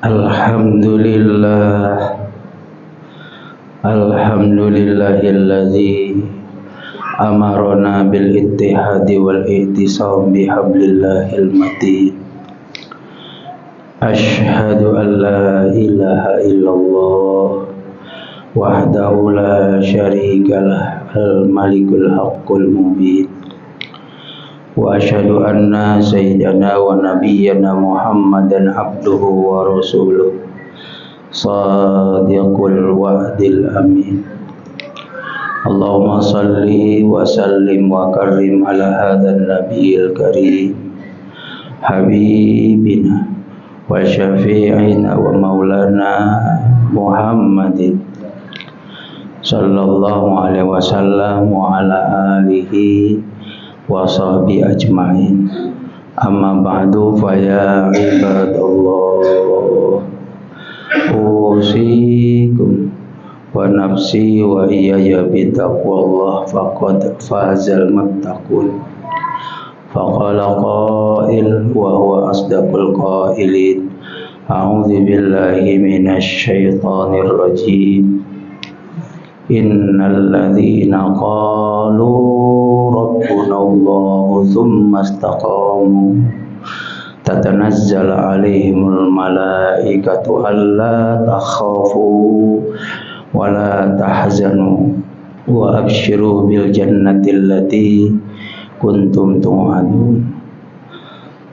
Alhamdulillah, alhamdulillahilladzi amarona bil ittihadi wal i'tisam bihablillahil matin. Asyhadu an la ilaha illallah wahdahu la syarikalah al malikul haqqul mubin. Wa asyhadu anna sayyidana wa nabiyyana Muhammadan abduhu wa rasuluh sadiqul wa'dil amin. Allahumma salli wa sallim wa karim ala hadzal nabiyil karim habibina wa syafi'ina wa maulana Muhammadin sallallahu alaihi wasallam wa ala alihi wa sahbihi ajma'in. Amma ba'du, fa ya ibadallah, usikum wa nafsi wa iyaya bitaqwallah faqad fazal muttaqun. Faqala qail wa huwa asdaqul qailin, a'udzu billahi minasy syaithanir rajim. Innal ladzina qalu rabbuna Allah tsumma istaqamu tatanazzalu alaihimul malaikatu alla takhafu wa la tahzanu wa abshiru bil jannati allati kuntum tu'adun.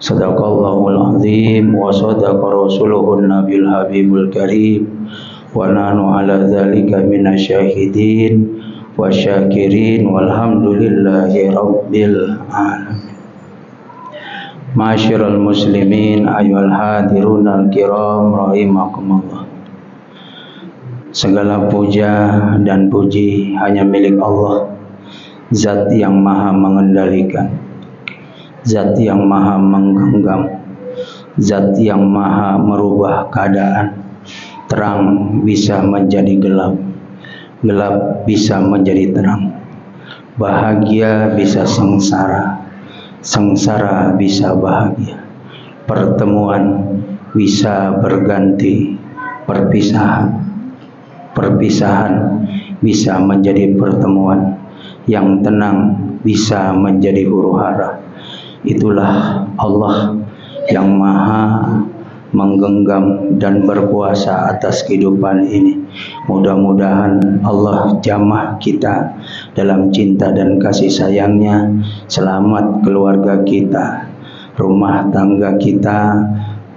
Sadaqallahul azim wa sadaqa rasuluhun nabiyul habibul karim wa nahnu ala dzalika minasyahidin wa syakirin walhamdulillahi rabbil alamin. Ma'asyiral muslimin ayyuhal hadirun al-kiram rahimakumullah. Segala puja dan puji hanya milik Allah, Zat yang maha mengendalikan, Zat yang maha menggenggam, Zat yang maha merubah keadaan. Terang bisa menjadi gelap, gelap bisa menjadi terang, bahagia bisa sengsara, sengsara bisa bahagia, pertemuan bisa berganti perpisahan, perpisahan bisa menjadi pertemuan, yang tenang bisa menjadi huru-hara. Itulah Allah yang maha menggenggam dan berkuasa atas kehidupan ini. Mudah-mudahan Allah jamah kita dalam cinta dan kasih sayangnya. Selamat keluarga kita, rumah tangga kita,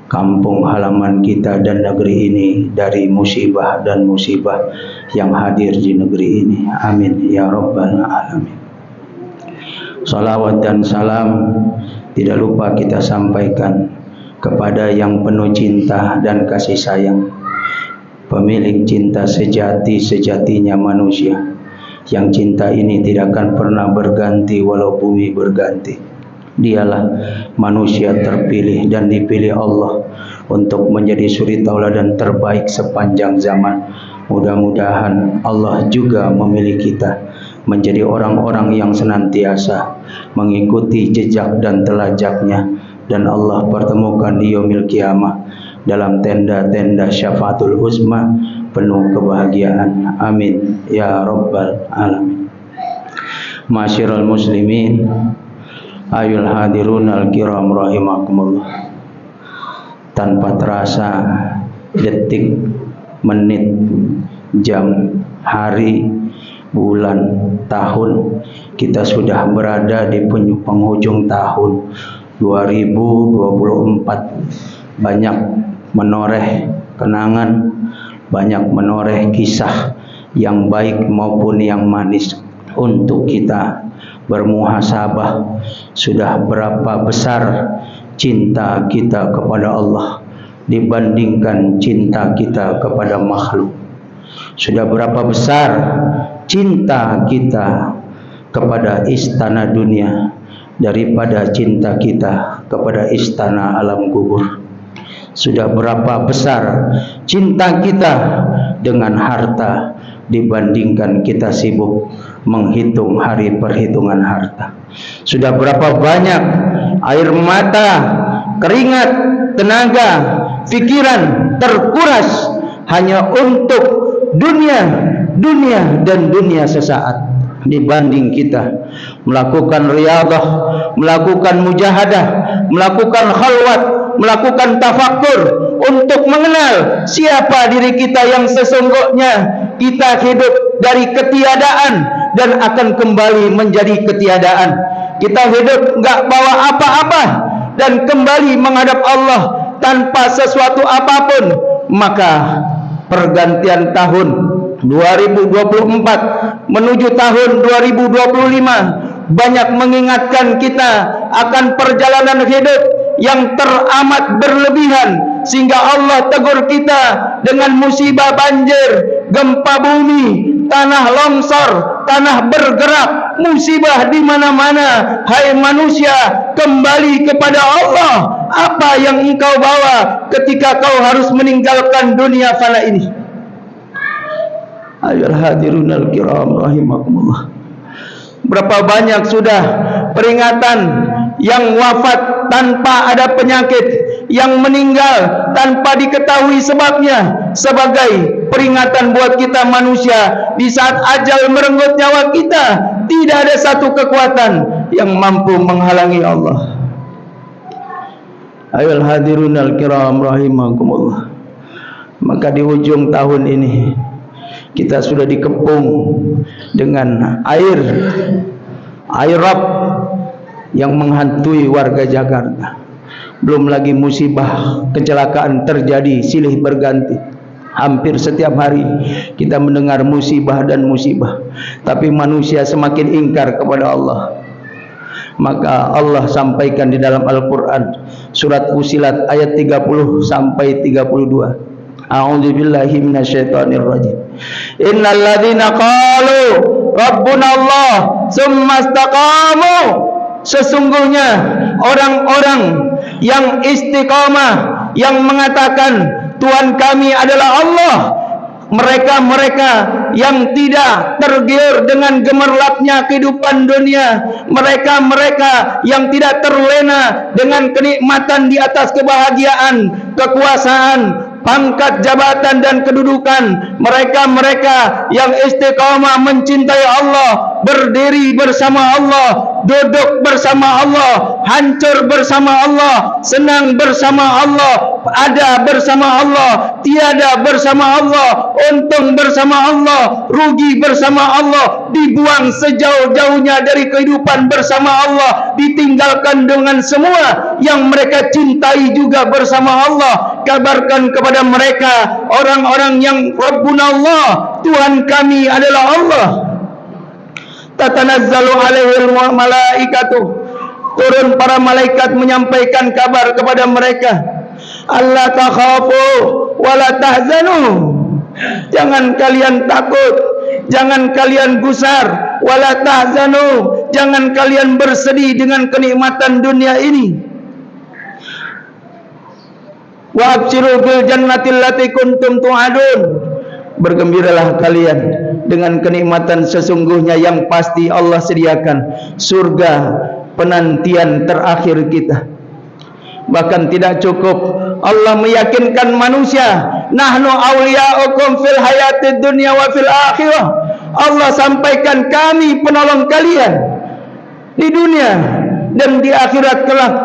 kampung halaman kita dan negeri ini dari musibah dan musibah yang hadir di negeri ini. Amin ya rabbal alamin. Salawat dan salam tidak lupa kita sampaikan kepada yang penuh cinta dan kasih sayang, pemilik cinta sejati-sejatinya manusia, yang cinta ini tidak akan pernah berganti walau bumi berganti. Dialah manusia terpilih dan dipilih Allah untuk menjadi suri tauladan terbaik sepanjang zaman. Mudah-mudahan Allah juga memilih kita menjadi orang-orang yang senantiasa mengikuti jejak dan telajaknya, dan Allah pertemukan di yaumil qiyamah dalam tenda-tenda syafaatul uzma penuh kebahagiaan. Amin ya rabbal alamin. Ma'asyiral muslimin ayyuhal hadirun al-kiram rahimakumullah. Tanpa terasa detik, menit, jam, hari, bulan, tahun, kita sudah berada di penghujung tahun 2024. Banyak menoreh kenangan, banyak menoreh kisah yang baik maupun yang manis untuk kita bermuhasabah. Sudah berapa besar cinta kita kepada Allah dibandingkan cinta kita kepada makhluk? Sudah berapa besar cinta kita kepada istana dunia daripada cinta kita kepada istana alam kubur? Sudah berapa besar cinta kita dengan harta dibandingkan kita sibuk menghitung hari perhitungan harta? Sudah berapa banyak air mata keringat, tenaga, pikiran terkuras hanya untuk dunia dan dunia sesaat, dibanding kita melakukan riyadhah, melakukan mujahadah, melakukan khalwat, melakukan tafakkur untuk mengenal siapa diri kita yang sesungguhnya. Kita hidup dari ketiadaan dan akan kembali menjadi ketiadaan. Kita hidup enggak bawa apa-apa dan kembali menghadap Allah tanpa sesuatu apapun. Maka pergantian tahun 2024 menuju tahun 2025 banyak mengingatkan kita akan perjalanan hidup yang teramat berlebihan, sehingga Allah tegur kita dengan musibah banjir, gempa bumi, tanah longsor, tanah bergerak, musibah di mana-mana. Hai manusia, kembali kepada Allah. Apa yang engkau bawa ketika kau harus meninggalkan dunia fana ini? Ayolah hadirun al-kiram rahimakumullah. Berapa banyak sudah peringatan yang wafat tanpa ada penyakit, yang meninggal tanpa diketahui sebabnya, sebagai peringatan buat kita manusia. Di saat ajal merenggut nyawa kita, tidak ada satu kekuatan yang mampu menghalangi Allah. Ayol hadirun al-kiram rahimakumullah. Maka di ujung tahun ini kita sudah dikepung dengan air rab yang menghantui warga Jakarta. Belum lagi musibah kecelakaan terjadi silih berganti. Hampir setiap hari kita mendengar musibah dan musibah. Tapi manusia semakin ingkar kepada Allah. Maka Allah sampaikan di dalam Al-Quran surat Fussilat ayat 30 sampai 32. A'udzu billahi minasyaitonir rajim. Innal ladzina qalu rabbuna Allah tsumma istaqamu, sesungguhnya orang-orang yang istiqamah, yang mengatakan Tuhan kami adalah Allah, mereka-mereka yang tidak tergiur dengan gemerlapnya kehidupan dunia, mereka-mereka yang tidak terlena dengan kenikmatan di atas kebahagiaan, kekuasaan, pangkat, jabatan dan kedudukan. Mereka-mereka yang istiqamah mencintai Allah, berdiri bersama Allah, duduk bersama Allah, hancur bersama Allah, senang bersama Allah, ada bersama Allah, tiada bersama Allah, untung bersama Allah, rugi bersama Allah, dibuang sejauh-jauhnya dari kehidupan bersama Allah, ditinggalkan dengan semua yang mereka cintai juga bersama Allah. Kabarkan kepada mereka, orang-orang yang Rabbuna Allah, Tuhan kami adalah Allah. Tatanazzalu alaihil malaikatu, turun para malaikat menyampaikan kabar kepada mereka, Allah takhafu wala tahzanu, jangan kalian takut, jangan kalian gusar, wala tahzanu, jangan kalian bersedih dengan kenikmatan dunia ini. Wa abshiru bil jannati allati kuntum tu'adun, bergembiralah kalian dengan kenikmatan sesungguhnya yang pasti Allah sediakan, surga penantian terakhir kita. Bahkan tidak cukup Allah meyakinkan manusia, nahnu awliya'ukum fil hayatid dunya wa fil akhirah. Allah sampaikan kami penolong kalian di dunia dan di akhirat kelak.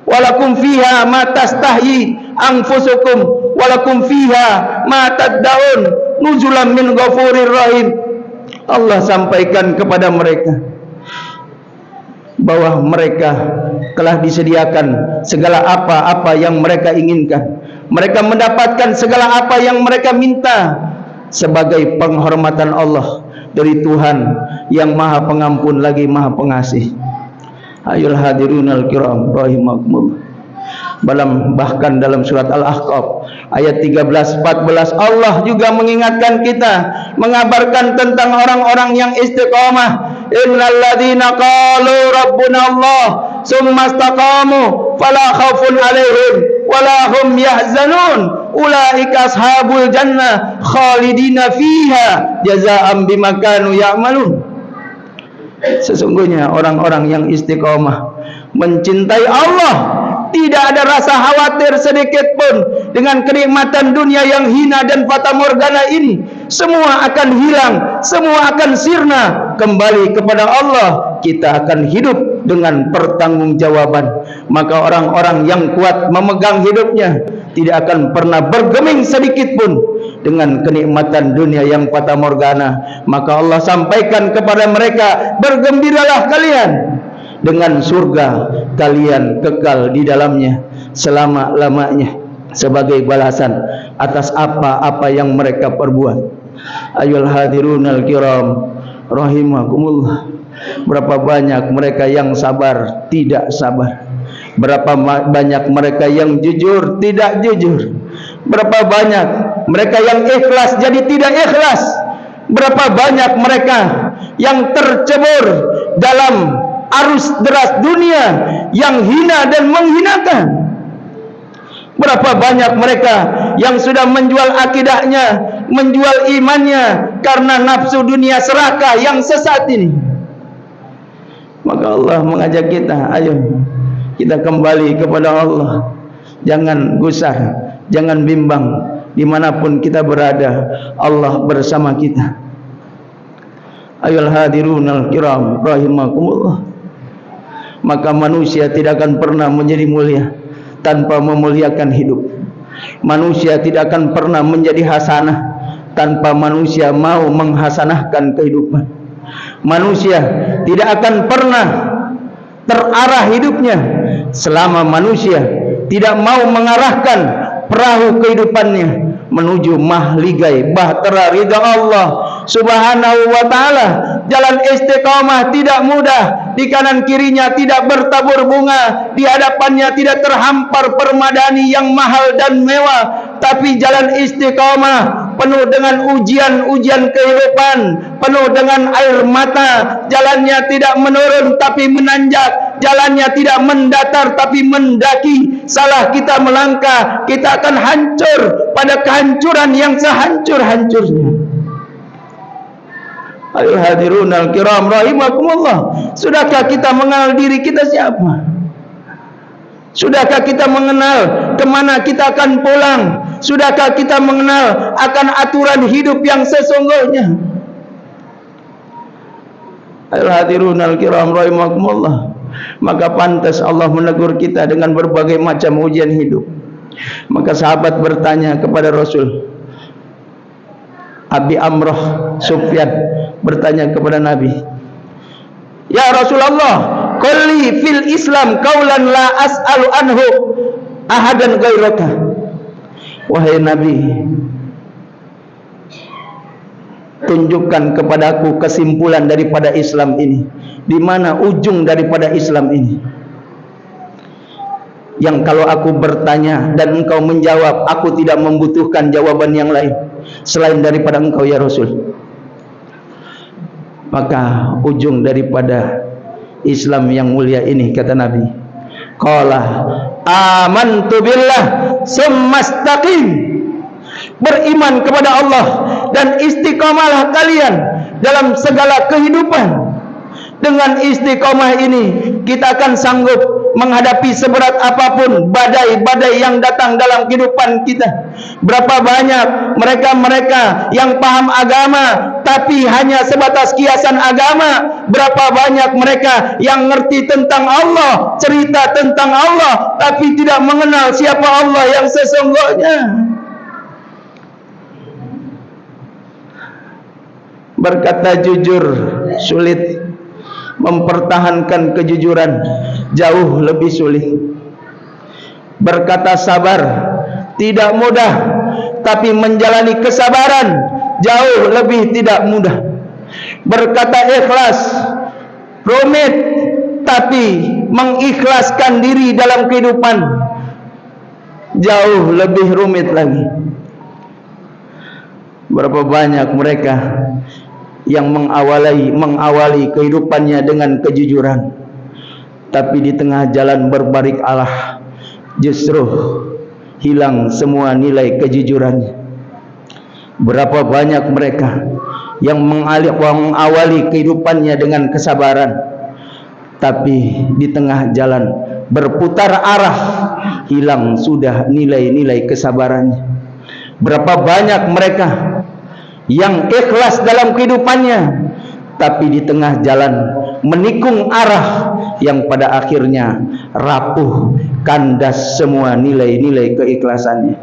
Walakum fiha ma tastahyi anfusukum walakum fiha ma tad'un nuzulan min ghafurir rahim. Allah sampaikan kepada mereka bahwa mereka telah disediakan segala apa-apa yang mereka inginkan. Mereka mendapatkan segala apa yang mereka minta sebagai penghormatan Allah dari Tuhan yang Maha Pengampun lagi Maha Pengasih. Ayol hadirun al-kiram rahimakumullah. Bahkan dalam surat Al-Ahqaf ayat 13-14 Allah juga mengingatkan kita, mengabarkan tentang orang-orang yang istiqamah. Innal ladzina qalu rabbuna Allah tsumma istaqamu fala khaufun alaihim wala hum yahzanun ulaika ashabul jannah khalidina fiha jazaa'an bima kanu ya'malun. Sesungguhnya orang-orang yang istiqamah mencintai Allah tidak ada rasa khawatir sedikit pun dengan kenikmatan dunia yang hina dan fatamorgana ini. Semua akan hilang, semua akan sirna, kembali kepada Allah. Kita akan hidup dengan pertanggungjawaban. Maka orang-orang yang kuat memegang hidupnya tidak akan pernah bergeming sedikit pun dengan kenikmatan dunia yang fatamorgana. Maka Allah sampaikan kepada mereka, bergembiralah kalian dengan surga, kalian kekal di dalamnya selama-lamanya sebagai balasan atas apa-apa yang mereka perbuat. Ayyuhal hadirunal kiram rahimakumullah. Berapa banyak mereka yang sabar, tidak sabar. Berapa banyak mereka yang jujur, tidak jujur. Berapa banyak mereka yang ikhlas jadi tidak ikhlas. Berapa banyak mereka yang tercebur dalam arus deras dunia yang hina dan menghinakan. Berapa banyak mereka yang sudah menjual akidahnya, menjual imannya karena nafsu dunia serakah yang sesat ini. Maka Allah mengajak kita, ayo kita kembali kepada Allah. Jangan gusar, jangan bimbang, dimanapun kita berada, Allah bersama kita. Ayyuhal hadirunal kiram rahimakumullah. Maka manusia tidak akan pernah menjadi mulia tanpa memuliakan hidup. Manusia tidak akan pernah menjadi hasanah tanpa manusia mau menghasanahkan kehidupan. Manusia tidak akan pernah terarah hidupnya selama manusia tidak mau mengarahkan perahu kehidupannya menuju mahligai bahtera ridha Allah Subhanahu wa ta'ala. Jalan istiqamah tidak mudah. Di kanan kirinya tidak bertabur bunga, di hadapannya tidak terhampar permadani yang mahal dan mewah. Tapi jalan istiqamah penuh dengan ujian-ujian kehidupan, penuh dengan air mata. Jalannya tidak menurun tapi menanjak, jalannya tidak mendatar tapi mendaki. Salah kita melangkah, kita akan hancur pada kehancuran yang sehancur-hancurnya. Ayyuhal hadirunal kiram rahimakumullah. Sudahkah kita mengenal diri kita siapa? Sudahkah kita mengenal kemana kita akan pulang? Sudahkah kita mengenal akan aturan hidup yang sesungguhnya? Ayyuhal hadirunal kiram rahimakumullah. Maka pantas Allah menegur kita dengan berbagai macam ujian hidup. Maka sahabat bertanya kepada Rasul. Abi Amroh Sufyan bertanya kepada Nabi, ya Rasulullah, qulli fil Islam qaulan la as'alu anhu ahadan ghairaka. Wahai Nabi, tunjukkan kepadaku kesimpulan daripada Islam ini. Di mana ujung daripada Islam ini? Yang kalau aku bertanya dan engkau menjawab, aku tidak membutuhkan jawaban yang lain selain daripada engkau ya Rasul. Maka ujung daripada Islam yang mulia ini, kata Nabi, qala amantu billah summastaqim. Beriman kepada Allah dan istiqamalah kalian dalam segala kehidupan. Dengan istiqamah ini kita akan sanggup menghadapi seberat apapun badai-badai yang datang dalam kehidupan kita. Berapa banyak mereka-mereka yang paham agama tapi hanya sebatas kiasan agama. Berapa banyak mereka yang ngerti tentang Allah, cerita tentang Allah, tapi tidak mengenal siapa Allah yang sesungguhnya. Berkata jujur sulit, mempertahankan kejujuran jauh lebih sulit. Berkata sabar tidak mudah, tapi menjalani kesabaran jauh lebih tidak mudah. Berkata ikhlas rumit, tapi mengikhlaskan diri dalam kehidupan jauh lebih rumit lagi. Berapa banyak mereka yang mengawali kehidupannya dengan kejujuran, tapi di tengah jalan berbalik arah justru hilang semua nilai kejujurannya. Berapa banyak mereka yang mengawali kehidupannya dengan kesabaran, tapi di tengah jalan berputar arah hilang sudah nilai-nilai kesabarannya. Berapa banyak mereka yang ikhlas dalam kehidupannya, tapi di tengah jalan menikung arah yang pada akhirnya rapuh, kandas semua nilai-nilai keikhlasannya.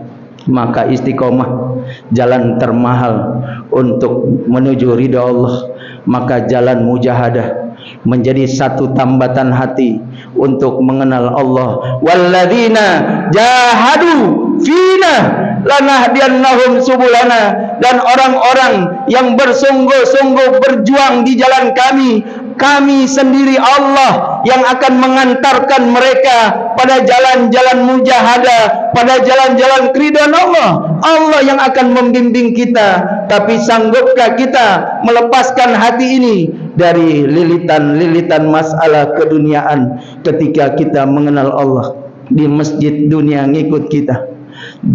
Maka istiqomah, jalan termahal untuk menuju ridha Allah. Maka jalan mujahadah menjadi satu tambatan hati untuk mengenal Allah. Walladzina jahadu fina lanahdiyannahum subulana, dan orang-orang yang bersungguh-sungguh berjuang di jalan kami, kami sendiri Allah yang akan mengantarkan mereka pada jalan-jalan mujahadah, pada jalan-jalan keridhaan Allah. Allah yang akan membimbing kita. Tapi sanggupkah kita melepaskan hati ini dari lilitan-lilitan masalah keduniaan ketika kita mengenal Allah? Di masjid dunia ngikut kita,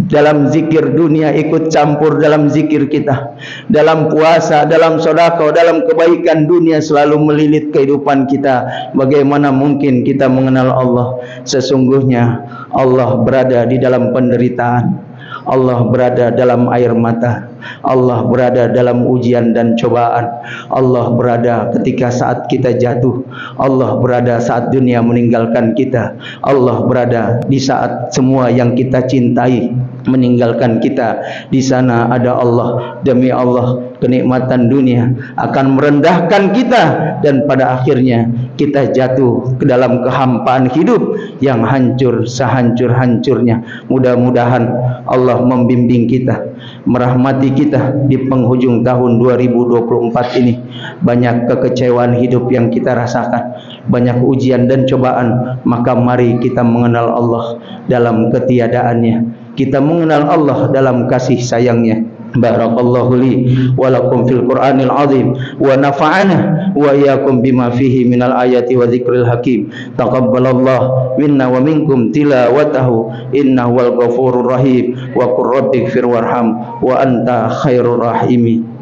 dalam zikir dunia ikut campur dalam zikir kita, dalam puasa, dalam sedekah, dalam kebaikan dunia selalu melilit kehidupan kita. Bagaimana mungkin kita mengenal Allah? Sesungguhnya Allah berada di dalam penderitaan, Allah berada dalam air mata, Allah berada dalam ujian dan cobaan, Allah berada ketika saat kita jatuh, Allah berada saat dunia meninggalkan kita, Allah berada di saat semua yang kita cintai meninggalkan kita. Di sana ada Allah. Demi Allah, kenikmatan dunia akan merendahkan kita, dan pada akhirnya kita jatuh ke dalam kehampaan hidup yang hancur sehancur-hancurnya. Mudah-mudahan Allah membimbing kita, merahmati kita di penghujung tahun 2024 ini. Banyak kekecewaan hidup yang kita rasakan, banyak ujian dan cobaan. Maka mari kita mengenal Allah dalam ketiadaannya, kita mengenal Allah dalam kasih sayangnya. Barakallahu li wa lakum fil Qur'anil azim wa nafa'ana wa iyyakum bima fihi minal ayati wa dzikril hakim. Taqabbalallahu minna wa minkum tilawatahu innahu wal ghafurur rahim. Wa qur rabbighfir warham wa anta khairur rahimin.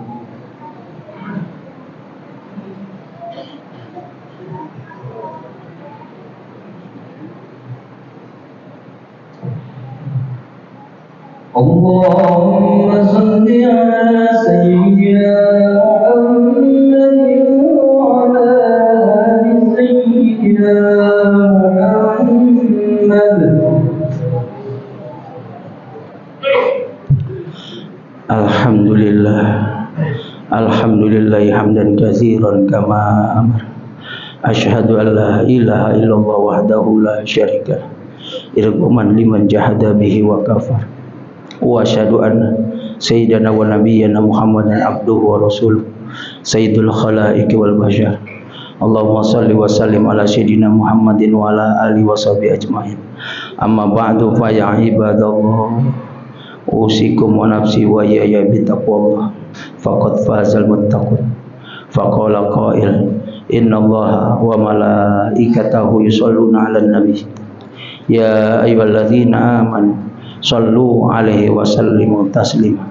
Allahumma salli ala sayyidina Muhammadin wa ala ali sayyidina Muhammad. Alhamdulillah, alhamdulillahi hamdan katsiran kama amar. Asyhadu an la ilaha illallah wahdahu la syarika lah, irghaman liman jahada bihi wa kafar. Wa asyhadu anna sayyidana wa nabiyyana Muhammadan abduhu wa rasuluh, sayyidul khalaiqi wal bashar. Allahumma salli wa sallim ala sayyidina Muhammadin wa ala alihi wa sahbihi ajmain. Amma ba'du, fa ya ibadallah, usikum wa nafsi wa ya bitaqwallah, faqad fazal muttaqun. Faqala qail, innallaha wa malaikatahu yusholluna 'alan nabi, ya ayyuhalladzina amanu sallu alaihi wa sallimu taslima.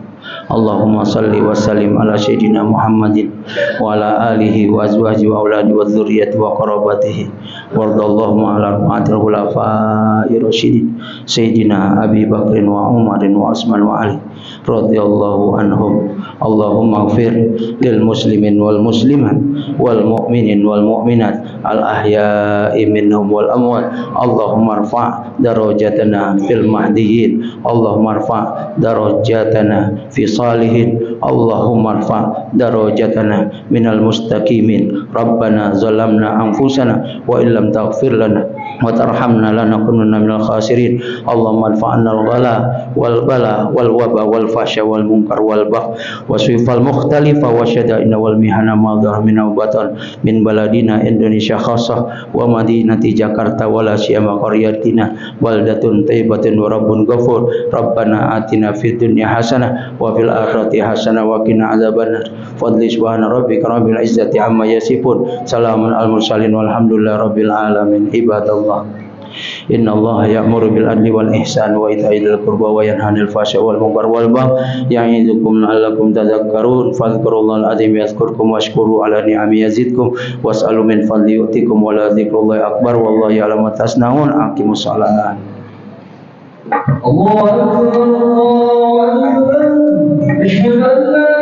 Allahumma salli wa sallim ala sayyidina Muhammadin wa ala alihi wa azwajihi wa auladi wa dzurriyyati wa qarabatihi. Wardallahu ala arba'atil khulafa'ir rasyidin sayyidina Abi Bakrin wa Umarin wa Utsman wa Ali radhiyallahu anhum. Allahumma ighfir lil muslimin wal muslimat wal mu'minin wal mu'minat al ahya'i minhum wal amwat. Allahumma irfa' darajatana fil mahdiyyin, Allahumma irfa' darajatana fi salihin, Allahumma irfa' darajatana minal mustaqimin. Rabbana zalamna anfusana wa illam taghfir lana wa tarhamna lanakunanna minal khasirin. Allahumma anfa'na al-ghala wal bala wal waba wal fasya wal munkar wal bagh wa suifal mukhtalifa wa syada'ina wal mihana ma dhahara minna wa batan min baladina Indonesia khassah wa madinati Jakarta wa la siyama qaryatina baldatun thayyibatun wa rabbun ghafur. Rabbana atina fid dunya hasanah wa fil akhirati hasanah wa qina adzabannar. Fadli subhana rabbika rabbil izzati amma yasifun, salamun al mursalin walhamdulillahi rabbil alamin. Ibadallah, inna Allah ya'muru bil adli wal ihsan wa ita'i dzil qurba wa yanha 'anil fahsya'i wal munkar wal baghi ya'idukum la'allakum tadhakkarun. Fadhkurullahal azim yadhkurkum washkuru 'ala ni'amihi yazidkum was'alu min fadli yu'tikum wa la dzikrullahi akbar wallahu ya'lamu ma tasna'un. Aqimus shalah. الله أكبر الله أكبر أشهد أن لا